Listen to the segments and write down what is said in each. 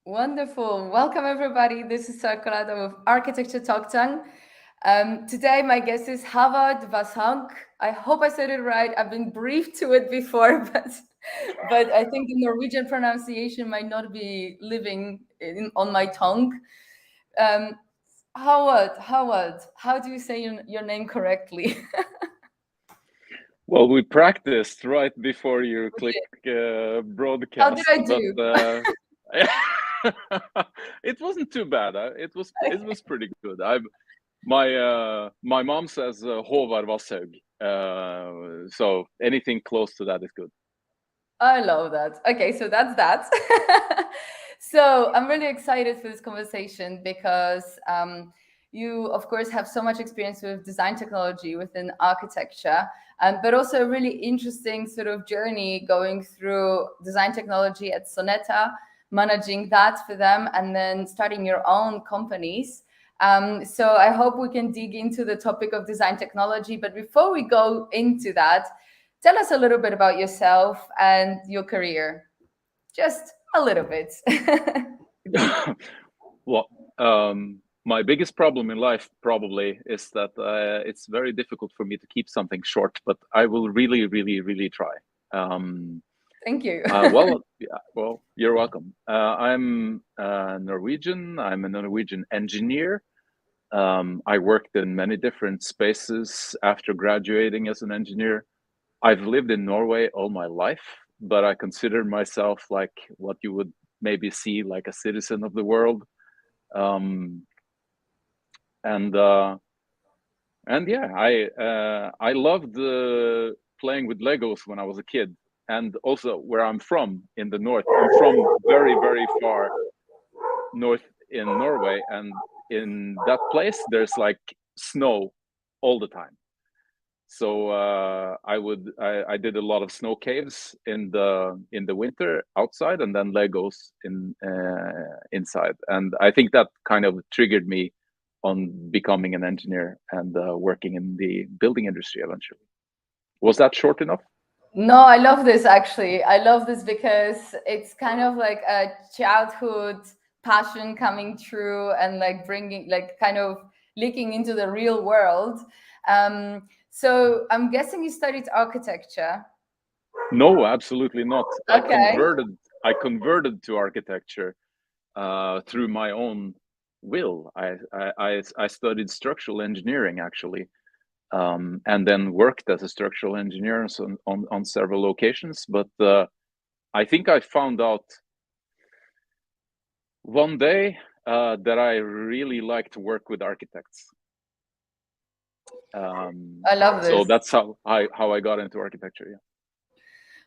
Wonderful. Welcome, everybody. This is Sarkolata of Architecture Talk Tongue. Today, my guest is Håvard Vasshaug. I hope I said it right. I've been briefed to it before, but I think the Norwegian pronunciation might not be living on my tongue. Um, Howard, how do you say your name correctly? Well, we practiced right before you We click did. How did broadcast, I but do? it wasn't too bad. It was pretty good. My mom says Håvard Vasshaug, so anything close to that is good. I love that. Okay, so that's that. So I'm really excited for this conversation because you, of course, have so much experience with design technology within architecture, but also a really interesting sort of journey going through design technology at Snøhetta, managing that for them, and then starting your own companies. So I hope we can dig into the topic of design technology. But before we go into that, tell us a little bit about yourself and your career. Just a little bit. Well, my biggest problem in life probably is that it's very difficult for me to keep something short, but I will really, really, really try. Um, Thank you. yeah, well, you're welcome. I'm Norwegian. I'm a Norwegian engineer. I worked in many different spaces after graduating as an engineer. I've lived in Norway all my life, but I consider myself like what you would maybe see like a citizen of the world. Um, and uh, and yeah, I loved playing with Legos when I was a kid, and also where I'm from in the north. I'm from very very far north in Norway, and in that place there's like snow all the time. So I did a lot of snow caves in the winter outside, and then Legos inside, and I think that kind of triggered me on becoming an engineer and working in the building industry eventually. Was that short enough? No, I love this actually. I love this because it's kind of like a childhood passion coming true and like bringing, like, kind of leaking into the real world. So I'm guessing you studied architecture. No, absolutely not. Okay. I converted to architecture through my own will. I studied structural engineering actually, and then worked as a structural engineer on several locations. But I think I found out one day that I really like to work with architects. I love So this. that's how I got into architecture. Yeah.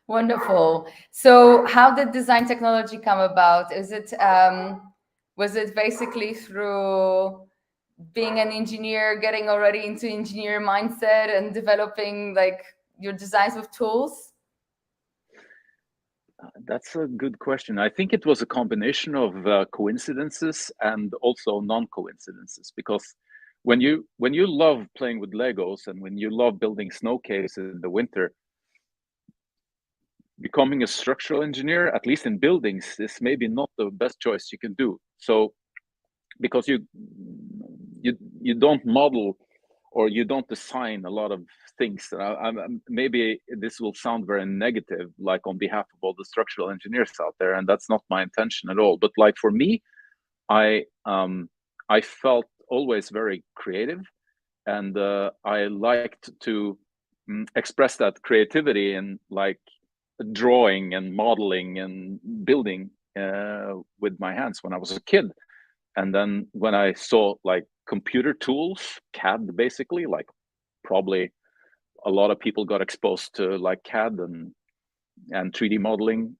Wonderful. So, how did design technology come about? Was it basically through being an engineer, getting already into engineer mindset and developing like your designs with tools? That's a good question. I think it was a combination of coincidences and also non-coincidences because when you love playing with Legos and when you love building snow caves in the winter, becoming a structural engineer, at least in buildings, is maybe not the best choice you can do. So because you don't model or you don't design a lot of things. Maybe this will sound very negative, like on behalf of all the structural engineers out there, and that's not my intention at all. But like for me, I I felt always very creative, and I liked to express that creativity in like drawing and modeling and building with my hands when I was a kid. And then when I saw like computer tools, CAD basically, like probably a lot of people got exposed to like CAD and 3D modeling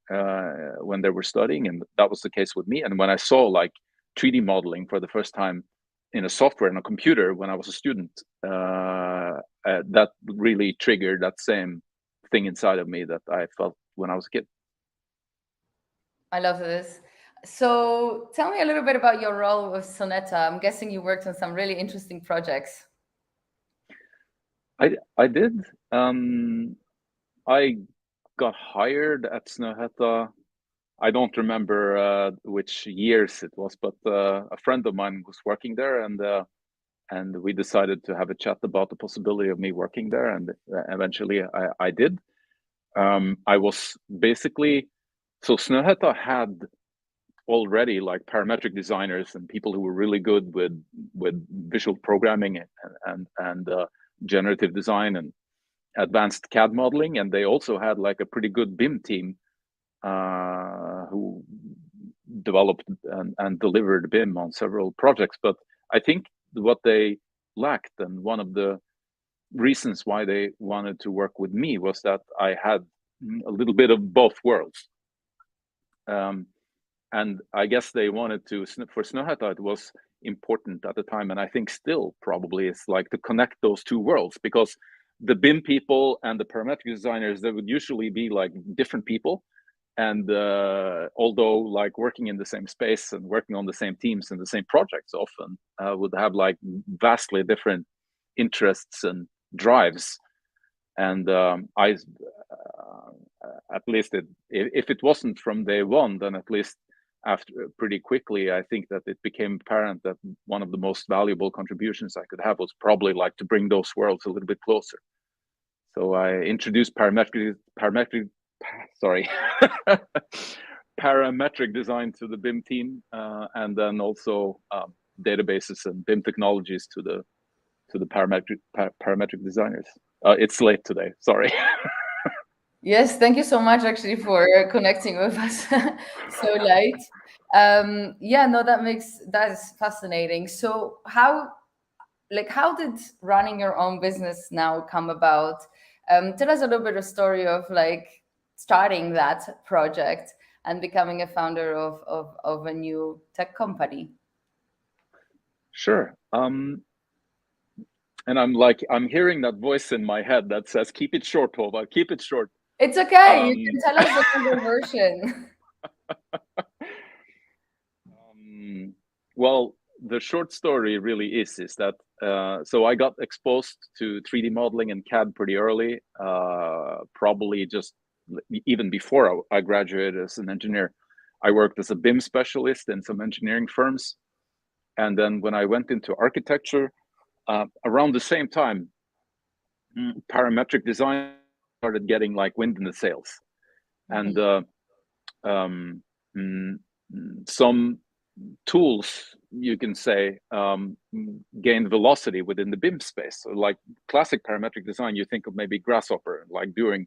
when they were studying, and that was the case with me. And when I saw like 3D modeling for the first time in a software in a computer when I was a student, that really triggered that same thing inside of me that I felt when I was a kid. I love this. So, tell me a little bit about your role with Sonetta. I'm guessing you worked on some really interesting projects. I did. I got hired at Snøhetta I don't remember which years it was, but a friend of mine was working there, and we decided to have a chat about the possibility of me working there, and eventually I did. I was basically, so Snøhetta had already like parametric designers and people who were really good with visual programming and generative design and advanced CAD modeling, and they also had like a pretty good BIM team who developed and delivered BIM on several projects. But I think what they lacked, and one of the reasons why they wanted to work with me, was that I had a little bit of both worlds. And I guess they wanted to, for Snøhetta, it was important at the time, and I think still probably is like to connect those two worlds, because the BIM people and the parametric designers, they would usually be like different people. And although like working in the same space and working on the same teams and the same projects often would have like vastly different interests and drives. And I, at least if it wasn't from day one, then at least after pretty quickly, I think that it became apparent that one of the most valuable contributions I could have was probably like to bring those worlds a little bit closer. So I introduced parametric design to the BIM team, and then also databases and BIM technologies to the parametric designers. It's late today, sorry. Yes, thank you so much actually for connecting with us so late. Yeah, no, that is fascinating. So how did running your own business now come about? Tell us a little bit of story of like starting that project and becoming a founder of a new tech company. Sure. And I'm hearing that voice in my head that says, keep it short, Håvard, keep it short. It's okay. You can tell us the longer version. Well, the short story really is that so I got exposed to 3D modeling and CAD pretty early, probably just even before I graduated as an engineer. I worked as a BIM specialist in some engineering firms, and then when I went into architecture, around the same time, parametric design started getting like wind in the sails, and some tools, you can say, gained velocity within the BIM space. So like classic parametric design, you think of maybe Grasshopper, like doing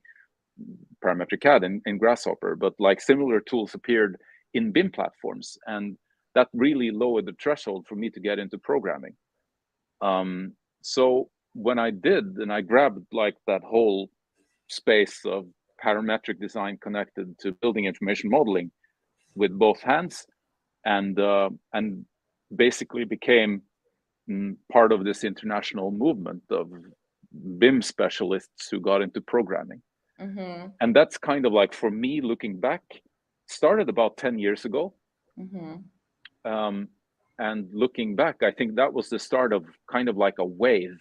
parametric CAD in Grasshopper, but like similar tools appeared in BIM platforms, and that really lowered the threshold for me to get into programming. So when I did, and I grabbed like that whole space of parametric design connected to building information modeling with both hands, and basically became part of this international movement of BIM specialists who got into programming. And that's kind of like, for me, looking back, started about 10 years ago. And looking back, I think that was the start of kind of like a wave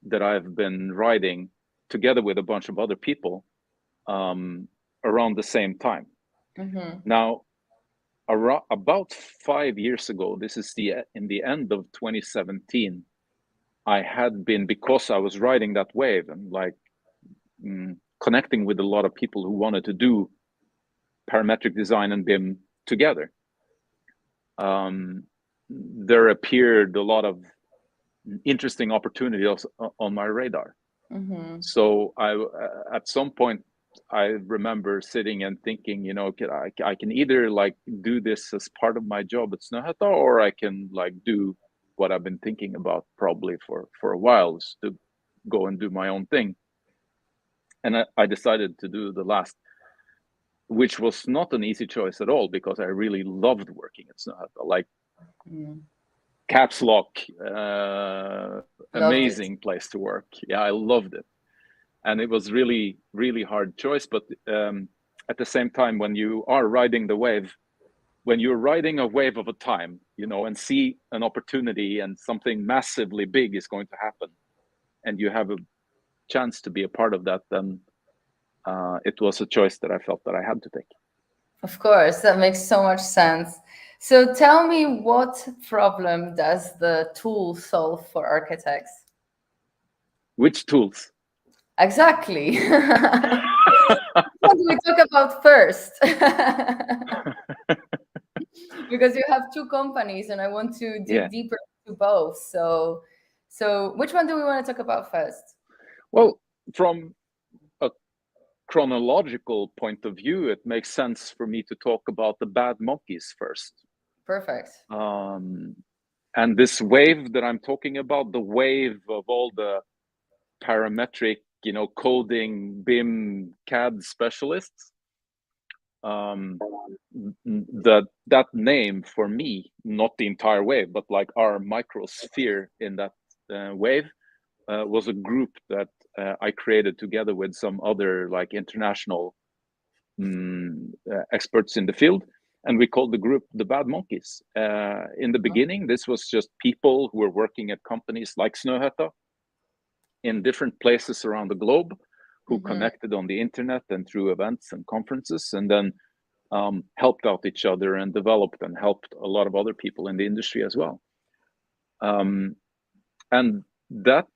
that I've been riding together with a bunch of other people around the same time. Now, about 5 years ago, this is in the end of 2017, I had been, because I was riding that wave and like connecting with a lot of people who wanted to do parametric design and BIM together. There appeared a lot of interesting opportunities on my radar. So at some point, I remember sitting and thinking, you know, I can either like do this as part of my job at Snøhetta, or I can like do what I've been thinking about probably for a while, is to go and do my own thing. And I decided to do the last, which was not an easy choice at all, because I really loved working at Snøhetta. Like caps lock, amazing place to work. Yeah, I loved it. And it was really, really hard choice. But at the same time, when you are riding the wave, when you're riding a wave of a time, you know, and see an opportunity and something massively big is going to happen, and you have a chance to be a part of that, then it was a choice that I felt that I had to take. Of course, that makes so much sense. So tell me, what problem does the tool solve for architects? Which tools? Exactly. What do we talk about first? Because you have two companies and I want to Yeah. dig deeper into both. So which one do we want to talk about first? Well, from a chronological point of view, it makes sense for me to talk about the bad monkeys first. Perfect. And this wave that I'm talking about, the wave of all the parametric, coding, BIM, CAD specialists, that name for me, not the entire wave, but like our microsphere in that wave, was a group that I created together with some other like international experts in the field, and we called the group the Bad Monkeys. In the beginning, this was just people who were working at companies like Snøhetta in different places around the globe, who connected on the internet and through events and conferences, and then helped out each other and developed and helped a lot of other people in the industry as well. And that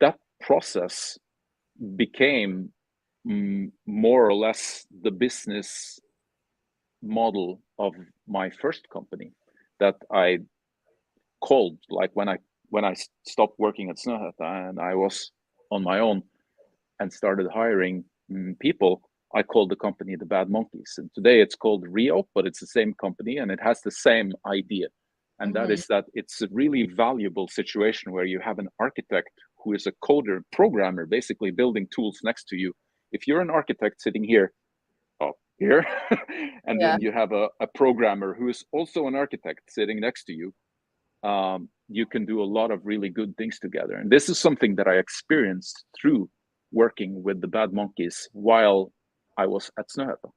that process became more or less the business model of my first company that I called, like when I stopped working at Snøhetta and I was on my own and started hiring people, I called the company the Bad Monkeys. And today it's called Rio, but it's the same company and it has the same idea. And that is that it's a really valuable situation where you have an architect who is a coder, programmer, basically building tools next to you. If you're an architect sitting here, here, and Yeah. then you have a programmer who is also an architect sitting next to you, you can do a lot of really good things together. And this is something that I experienced through working with the Bad Monkeys while I was at Snøhetta.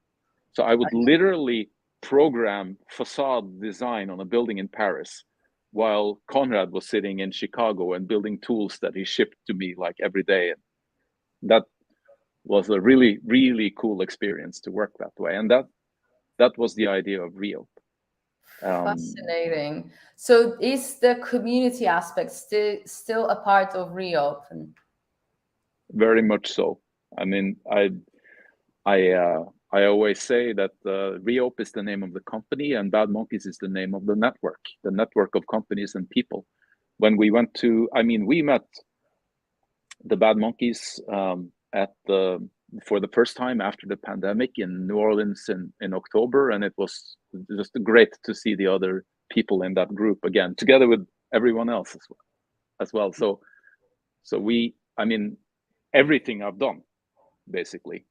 So I would literally program facade design on a building in Paris while Conrad was sitting in Chicago and building tools that he shipped to me like every day. And that was a really, really cool experience to work that way. And that was the idea of Rio. Fascinating. So is the community aspect still a part of Reopen? Very much so. I mean, I always say that Reop is the name of the company and Bad Monkeys is the name of the network of companies and people. When we went to, we met the Bad Monkeys for the first time after the pandemic in New Orleans in October, and it was just great to see the other people in that group again, together with everyone else as well. So everything I've done, basically,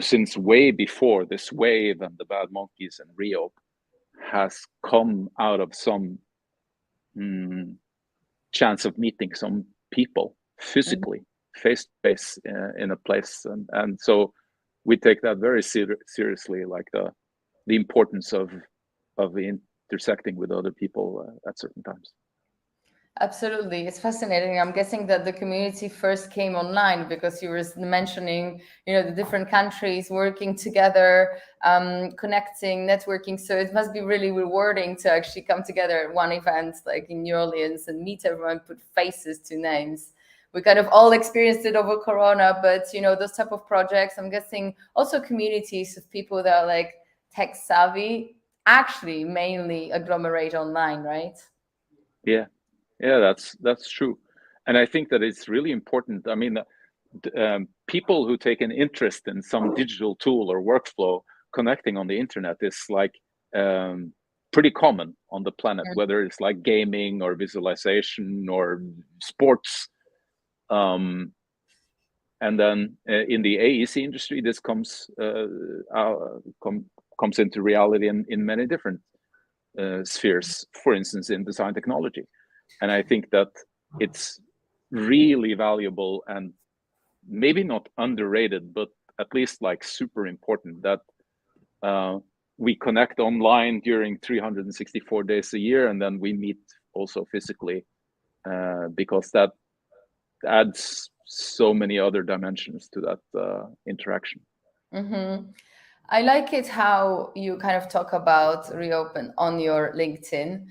since way before this wave and the Bad Monkeys and Rio, has come out of some chance of meeting some people physically, face to face in a place, and so we take that very seriously, like the importance of intersecting with other people at certain times. Absolutely. It's fascinating. I'm guessing that the community first came online because you were mentioning, the different countries working together, connecting, networking. So it must be really rewarding to actually come together at one event like in New Orleans and meet everyone, put faces to names. We kind of all experienced it over Corona, but, those type of projects, I'm guessing also communities of people that are like tech savvy actually mainly agglomerate online, right? Yeah, that's true, and I think that it's really important. I mean, people who take an interest in some digital tool or workflow connecting on the internet is like pretty common on the planet, whether it's like gaming or visualization or sports. And then in the AEC industry, this comes into reality in many different spheres. For instance, in design technology. And I think that it's really valuable and maybe not underrated, but at least like super important that we connect online during 364 days a year, and then we meet also physically, because that adds so many other dimensions to that interaction. Mm-hmm. I like it how you kind of talk about reopen on your LinkedIn,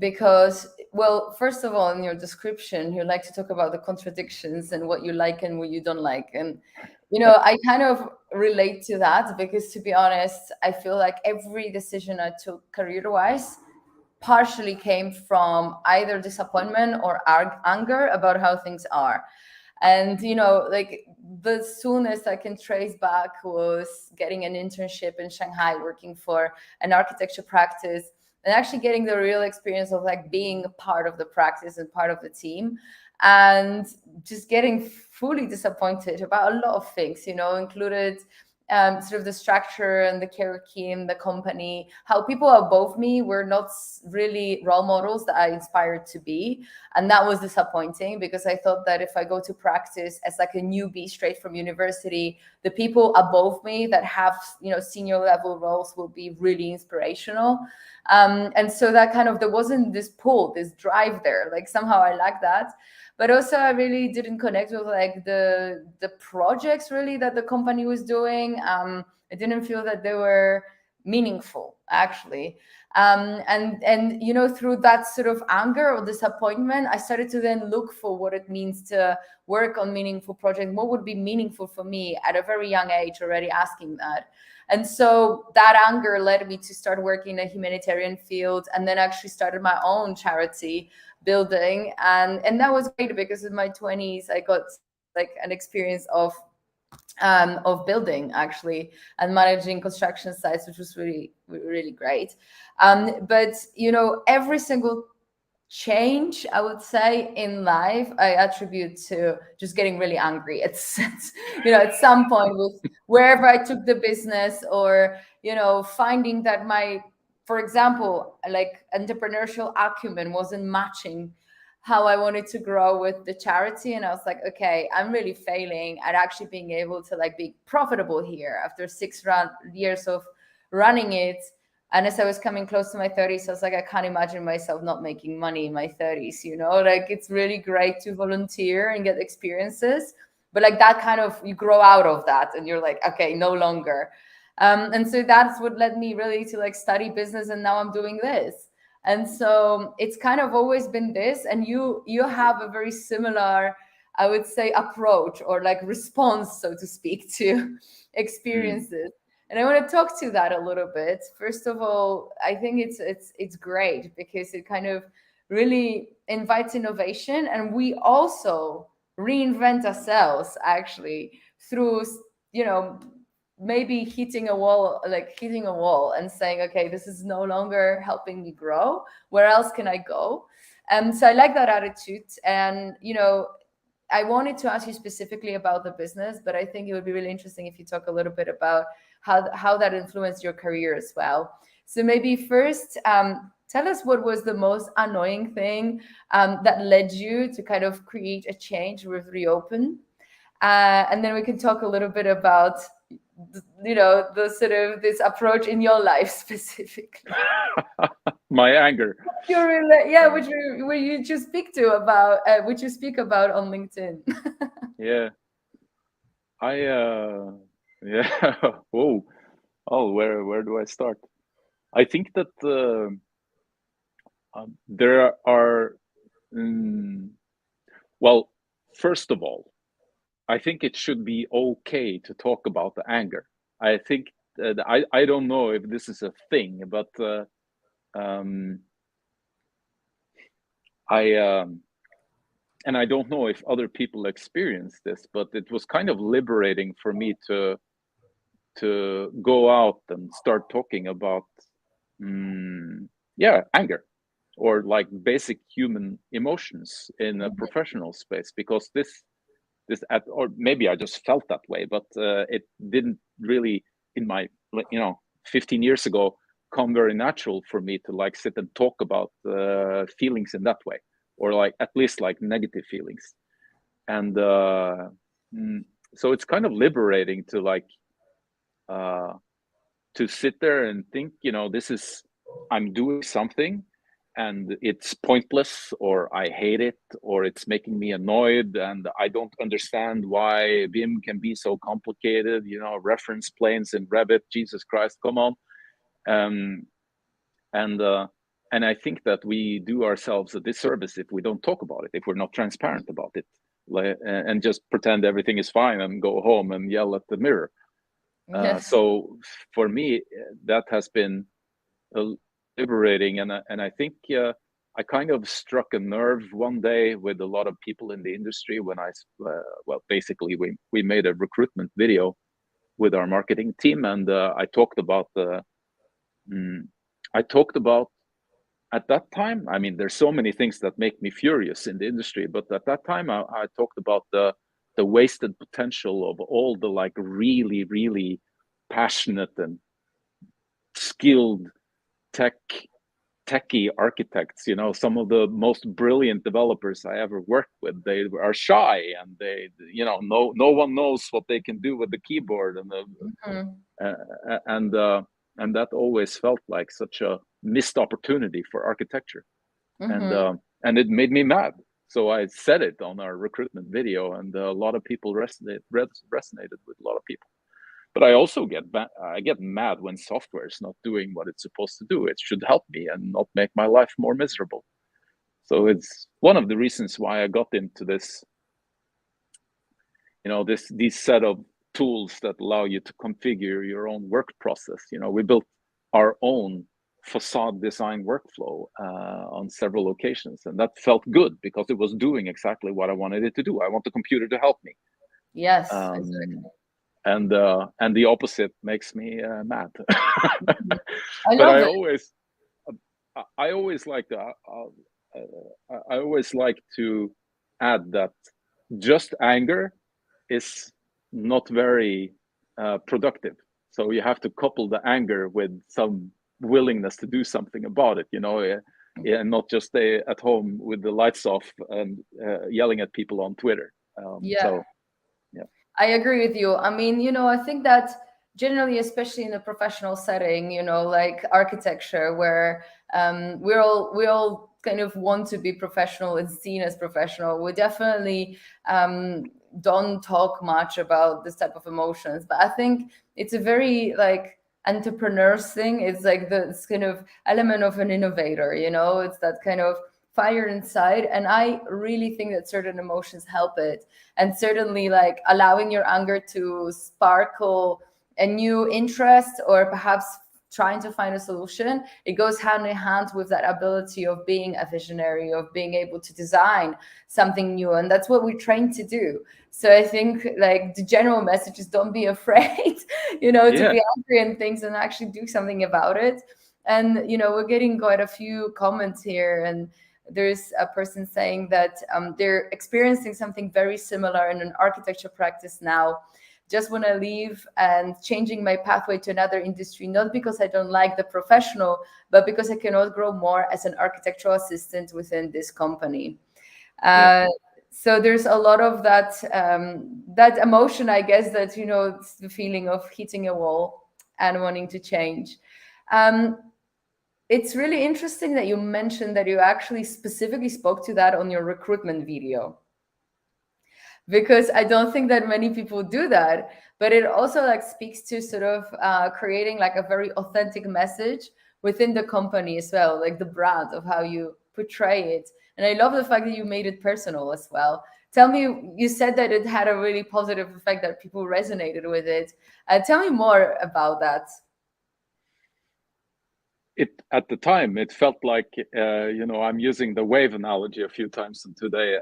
because, well, first of all, in your description, you like to talk about the contradictions and what you like and what you don't like. And, I kind of relate to that because, to be honest, I feel like every decision I took career-wise partially came from either disappointment or anger about how things are. And like the soonest I can trace back was getting an internship in Shanghai, working for an architecture practice, and actually getting the real experience of like being a part of the practice and part of the team, and just getting fully disappointed about a lot of things, included sort of the structure and the hierarchy in the company, how people above me were not really role models that I inspired to be. And that was disappointing because I thought that if I go to practice as like a newbie straight from university, the people above me that have, senior level roles will be really inspirational. And so that kind of, there wasn't this pull, this drive there, like somehow I like that. But also I really didn't connect with like the projects really that the company was doing. I didn't feel that they were meaningful actually. And through that sort of anger or disappointment, I started to then look for what it means to work on meaningful projects. What would be meaningful for me at a very young age, already asking that. And so that anger led me to start working in a humanitarian field, and then actually started my own charity building. And that was great because in my 20s I got like an experience of building actually and managing construction sites, which was really, really great. But every single change I would say in life I attribute to just getting really angry at some point with wherever I took the business, or finding that my, for example, like entrepreneurial acumen wasn't matching how I wanted to grow with the charity. And I was like, okay, I'm really failing at actually being able to like be profitable here after 6 years of running it. And as I was coming close to my 30s, I was like, I can't imagine myself not making money in my 30s, like it's really great to volunteer and get experiences. But like that kind of, you grow out of that and you're like, okay, no longer. And so that's what led me really to like study business. And now I'm doing this. And so it's kind of always been this. And you have a very similar, I would say, approach or like response, so to speak, to experiences. And I want to talk to that a little bit. First of all, I think it's great because it kind of really invites innovation, and we also reinvent ourselves actually through maybe hitting a wall and saying, okay, this is no longer helping me grow. Where else can I go? So I like that attitude. And I wanted to ask you specifically about the business, but I think it would be really interesting if you talk a little bit about how that influenced your career as well. So maybe first, tell us what was the most annoying thing that led you to kind of create a change with Reopen. And then we can talk a little bit about, the sort of this approach in your life specifically. My anger. Which you just speak to about, which you speak about on LinkedIn. Yeah. Yeah. Whoa. Oh, where do I start? I think that there are. Well, first of all, I think it should be okay to talk about the anger. I think I don't know if this is a thing, but and I don't know if other people experience this, but it was kind of liberating for me to go out and start talking about anger or like basic human emotions in a professional space, because this or maybe I just felt that way, but it didn't really in my 15 years ago come very natural for me to like sit and talk about feelings in that way, or like at least like negative feelings. And so it's kind of liberating to like to sit there and think, this is, I'm doing something, and it's pointless, or I hate it, or it's making me annoyed, and I don't understand why Vim can be so complicated. Reference planes in Revit, Jesus Christ, come on. Um, and I think that we do ourselves a disservice if we don't talk about it, if we're not transparent about it, and just pretend everything is fine and go home and yell at the mirror. Yes. So for me, that has been liberating, and I think I kind of struck a nerve one day with a lot of people in the industry when basically we made a recruitment video with our marketing team, and I talked about at that time, I mean, there's so many things that make me furious in the industry, but at that time I talked about the wasted potential of all the like really, really passionate and skilled techie architects. Some of the most brilliant developers I ever worked with, they are shy, and they no one knows what they can do with the keyboard, and that always felt like such a missed opportunity for architecture. And it made me mad, so I said it on our recruitment video, and a lot of people resonated with a lot of people. But I also get mad when software is not doing what it's supposed to do. It should help me and not make my life more miserable. So it's one of the reasons why I got into this, these set of tools that allow you to configure your own work process. We built our own facade design workflow on several occasions, and that felt good because it was doing exactly what I wanted it to do. I want the computer to help me. Yes, exactly. And the opposite makes me mad. I But love I it. always like to I always like to add that just anger is not very productive. So you have to couple the anger with some willingness to do something about it, and not just stay at home with the lights off and yelling at people on Twitter. So yeah. I agree with you. I mean, I think that generally, especially in a professional setting, like architecture, where we all kind of want to be professional and seen as professional, we definitely don't talk much about this type of emotions. But I think it's a very like entrepreneurs thing. It's like this kind of element of an innovator. It's that kind of fire inside, and I really think that certain emotions help it, and certainly like allowing your anger to sparkle a new interest, or perhaps trying to find a solution. It goes hand in hand with that ability of being a visionary, of being able to design something new, and that's what we're trained to do. So I think like the general message is don't be afraid to be angry and things, and actually do something about it. And we're getting quite a few comments here, and there's a person saying that they're experiencing something very similar in an architecture practice now. Just want to leave and changing my pathway to another industry, not because I don't like the professional, but because I cannot grow more as an architectural assistant within this company. So there's a lot of that emotion, I guess, that, it's the feeling of hitting a wall and wanting to change. It's really interesting that you mentioned that you actually specifically spoke to that on your recruitment video, because I don't think that many people do that. But it also like speaks to sort of creating like a very authentic message within the company as well, like the brand of how you portray it. And I love the fact that you made it personal as well. Tell me, you said that it had a really positive effect, that people resonated with it. Tell me more about that. At the time it felt like I'm using the wave analogy a few times today,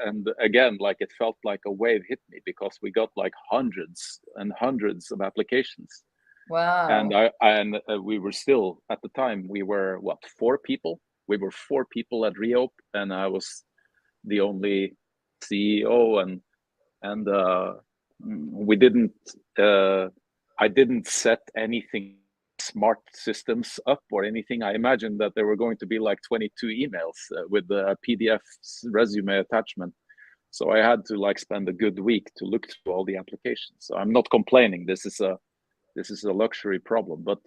and again, like it felt like a wave hit me, because we got like hundreds and hundreds of applications. Wow. And we were still, at the time, we were 4 people. We were 4 people at Reop, and I was the only CEO, and we didn't I didn't set anything smart systems up or anything. I imagined that there were going to be like 22 emails with the PDF resume attachment. So I had to like spend a good week to look through all the applications. So I'm not complaining. This is a luxury problem, but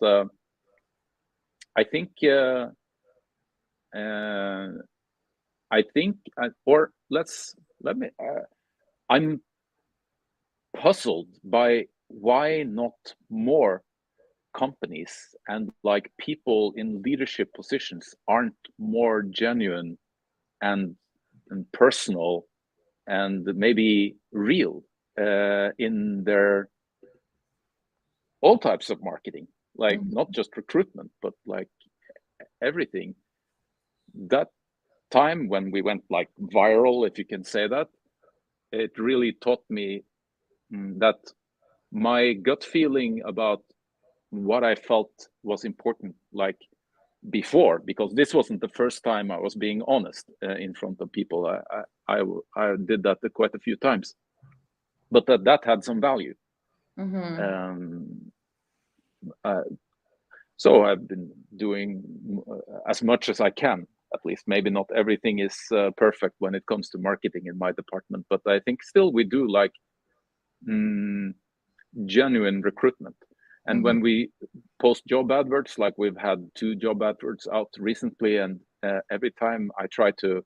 I think I think, or let me. I'm puzzled by why not more companies and like people in leadership positions aren't more genuine and personal and maybe real in their all types of marketing, like not just recruitment, but like everything. That time when we went like viral, if you can say that, it really taught me that my gut feeling about what I felt was important, like before, because this wasn't the first time I was being honest in front of people. I did that quite a few times, but that had some value. So I've been doing as much as I can, at least. Maybe not everything is perfect when it comes to marketing in my department, but I think still we do like genuine recruitment. And when we post job adverts, like we've had 2 job adverts out recently, and every time I try to,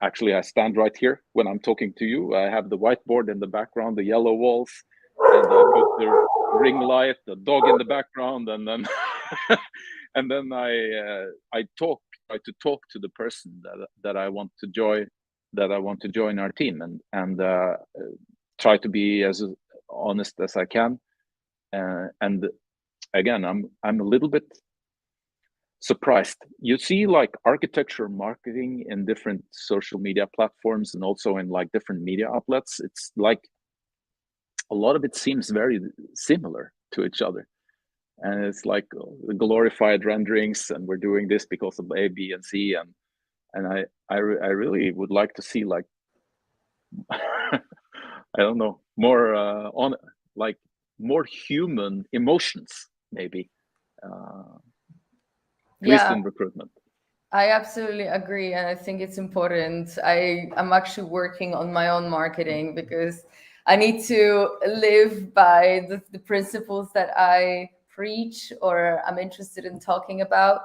actually I stand right here when I'm talking to you. I have the whiteboard in the background, the yellow walls, and I put the ring light, the dog in the background, and then and then I try to talk to the person that I want to join our team, and try to be as honest as I can. And again, I'm a little bit surprised. You see like architecture marketing in different social media platforms and also in like different media outlets. It's like a lot of it seems very similar to each other. And it's like glorified renderings, and we're doing this because of A, B, and C. And I really would like to see like I don't know, more on like more human emotions, maybe. At least in recruitment. I absolutely agree, and I think it's important. I'm actually working on my own marketing because I need to live by the principles that I preach or I'm interested in talking about.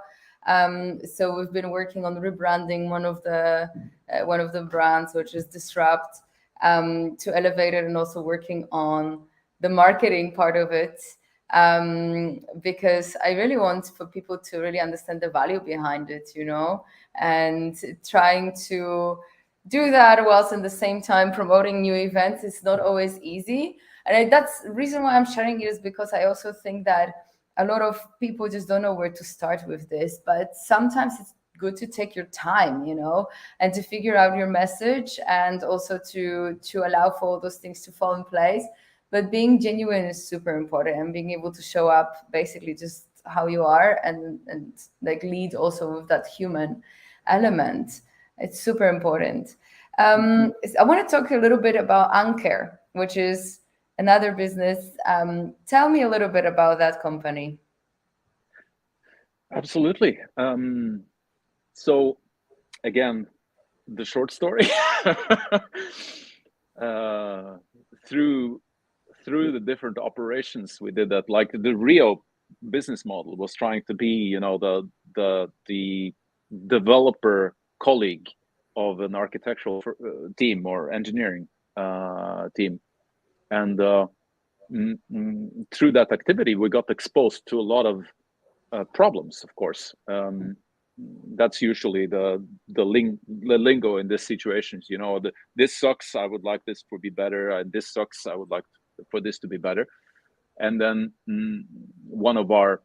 So we've been working on rebranding one of the brands, which is Disrupt, to elevate it, and also working on the marketing part of it, because I really want for people to really understand the value behind it, and trying to do that whilst at the same time promoting new events is not always easy. And that's the reason why I'm sharing it, is because I also think that a lot of people just don't know where to start with this, but sometimes it's good to take your time, and to figure out your message, and also to allow for all those things to fall in place. But being genuine is super important, and being able to show up basically just how you are, and like lead also with that human element. It's super important. I want to talk a little bit about Anker, which is another business. Tell me a little bit about that company. Absolutely. So again, the short story. Through the different operations we did that, like the Rio business model was trying to be, the developer colleague of an architectural team or engineering team, and through that activity we got exposed to a lot of problems, of course. That's usually the lingo in these situations. This sucks, I would like this to be better. This sucks, I would like for this to be better. And then one of our,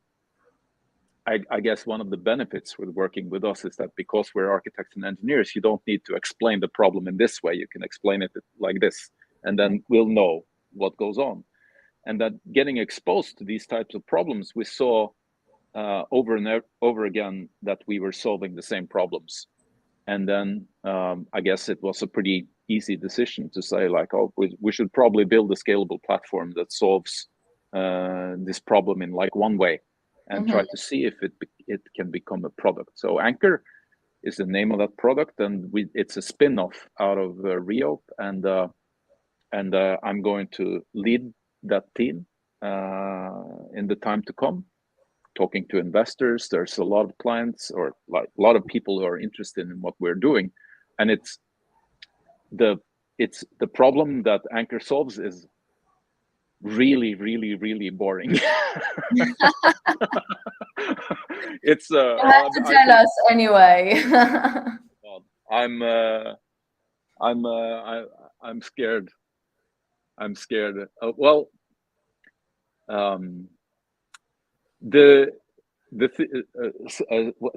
I guess one of the benefits with working with us is that because we're architects and engineers, you don't need to explain the problem in this way. You can explain it like this, and then we'll know what goes on. And that getting exposed to these types of problems, we saw over and over again that we were solving the same problems. And then I guess it was a pretty easy decision to say like, oh, we should probably build a scalable platform that solves this problem in like one way, and try to see if it can become a product. So Anker is the name of that product, and it's a spin-off out of Rio, and I'm going to lead that team in the time to come. talking to investors. There's a lot of clients, or like a lot of people who are interested in what we're doing, and it's the problem that Anchor solves is really, really, really boring. It's You have to tell us anyway. I'm scared. I'm scared. Well,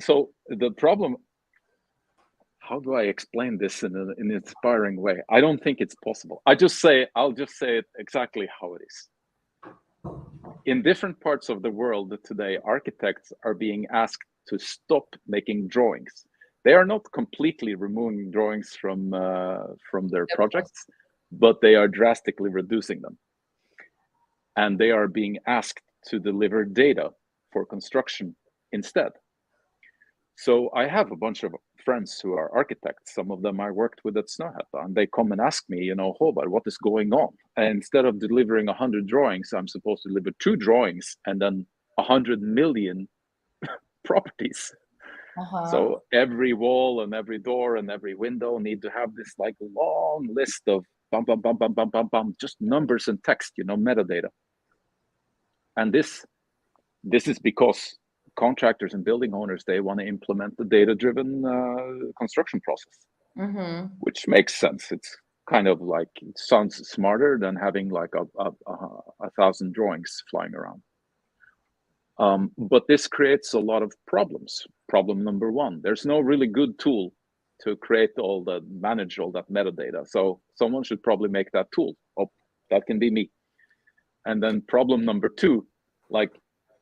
so the problem. How do I explain this in an inspiring way? I don't think it's possible. I'll just say it exactly how it is. In different parts of the world today, architects are being asked to stop making drawings. They are not completely removing drawings from their projects, but they are drastically reducing them. And they are being asked to deliver data for construction instead. So I have a bunch of friends who are architects. Some of them I worked with at Snøhetta, and they come and ask me, Håvard, what is going on? And instead of delivering 100 drawings, I'm supposed to deliver 2 drawings and then 100 million properties. So every wall and every door and every window need to have this like long list of bum, bum, bum, bum, bum, bum, bum, just numbers and text, metadata. And this is because contractors and building owners, they want to implement the data-driven construction process, which makes sense. It's kind of like, it sounds smarter than having like a 1,000 drawings flying around. But this creates a lot of problems. Problem number 1, there's no really good tool to manage all that metadata. So someone should probably make that tool. Oh, that can be me. And then problem number 2, like,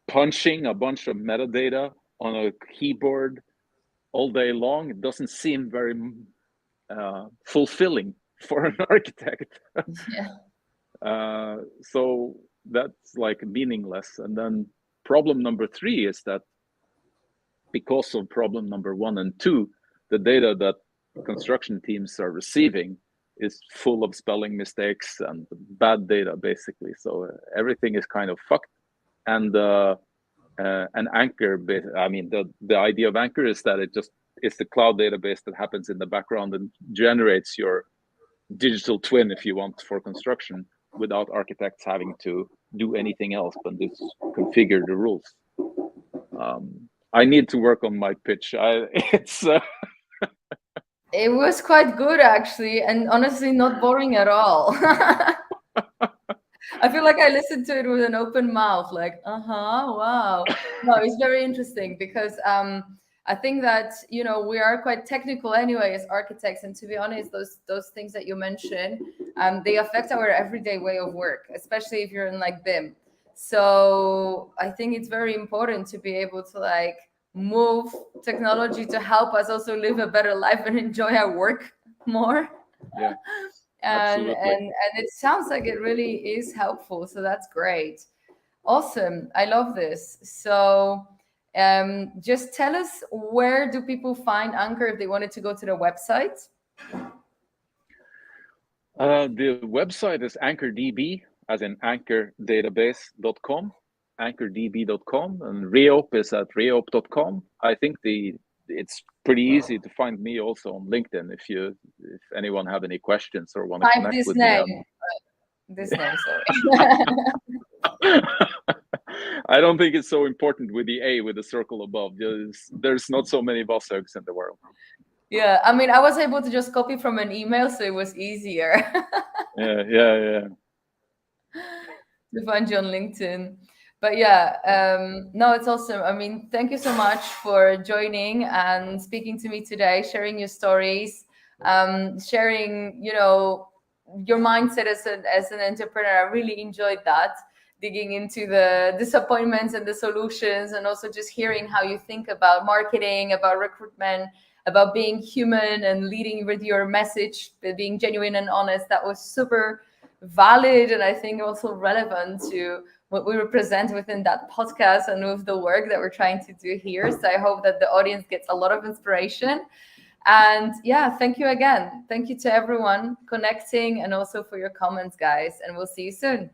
punching a bunch of metadata on a keyboard all day long, it doesn't seem very fulfilling for an architect. So that's like meaningless. And then problem number 3 is that because of problem number 1 and 2, the data that construction teams are receiving is full of spelling mistakes and bad data, basically. So everything is kind of fucked. And Anchor, I mean, the idea of Anchor is that it's the cloud database that happens in the background and generates your digital twin, if you want, for construction, without architects having to do anything else but just configure the rules. I need to work on my pitch. It was quite good, actually, and honestly not boring at all. I feel like I listened to it with an open mouth, like, wow. No, it's very interesting because I think that, we are quite technical anyway as architects. And to be honest, those things that you mentioned, they affect our everyday way of work, especially if you're in like BIM. So I think it's very important to be able to like move technology to help us also live a better life and enjoy our work more. Yeah. And it sounds like it really is helpful. So that's great. Awesome. I love this. So just tell us, where do people find Anchor if they wanted to go to the website? The website is AnchorDB, as in anchordatabase.com, anchordb.com, and Reop is at reop.com. I think it's pretty easy to find me also on LinkedIn if anyone have any questions or want to connect with me. This name, sorry. I don't think it's so important with the A with the circle above. There's not so many Vasshaugs in the world. Yeah, I mean, I was able to just copy from an email, so it was easier. Yeah. To find you on LinkedIn. But yeah, no, it's awesome. I mean, thank you so much for joining and speaking to me today, sharing your stories, sharing, your mindset as an entrepreneur. I really enjoyed that, digging into the disappointments and the solutions, and also just hearing how you think about marketing, about recruitment, about being human and leading with your message, being genuine and honest. That was super valid, and I think also relevant to what we represent within that podcast and with the work that we're trying to do here. So I hope that the audience gets a lot of inspiration. And yeah, thank you again. Thank you to everyone connecting and also for your comments, guys. And we'll see you soon.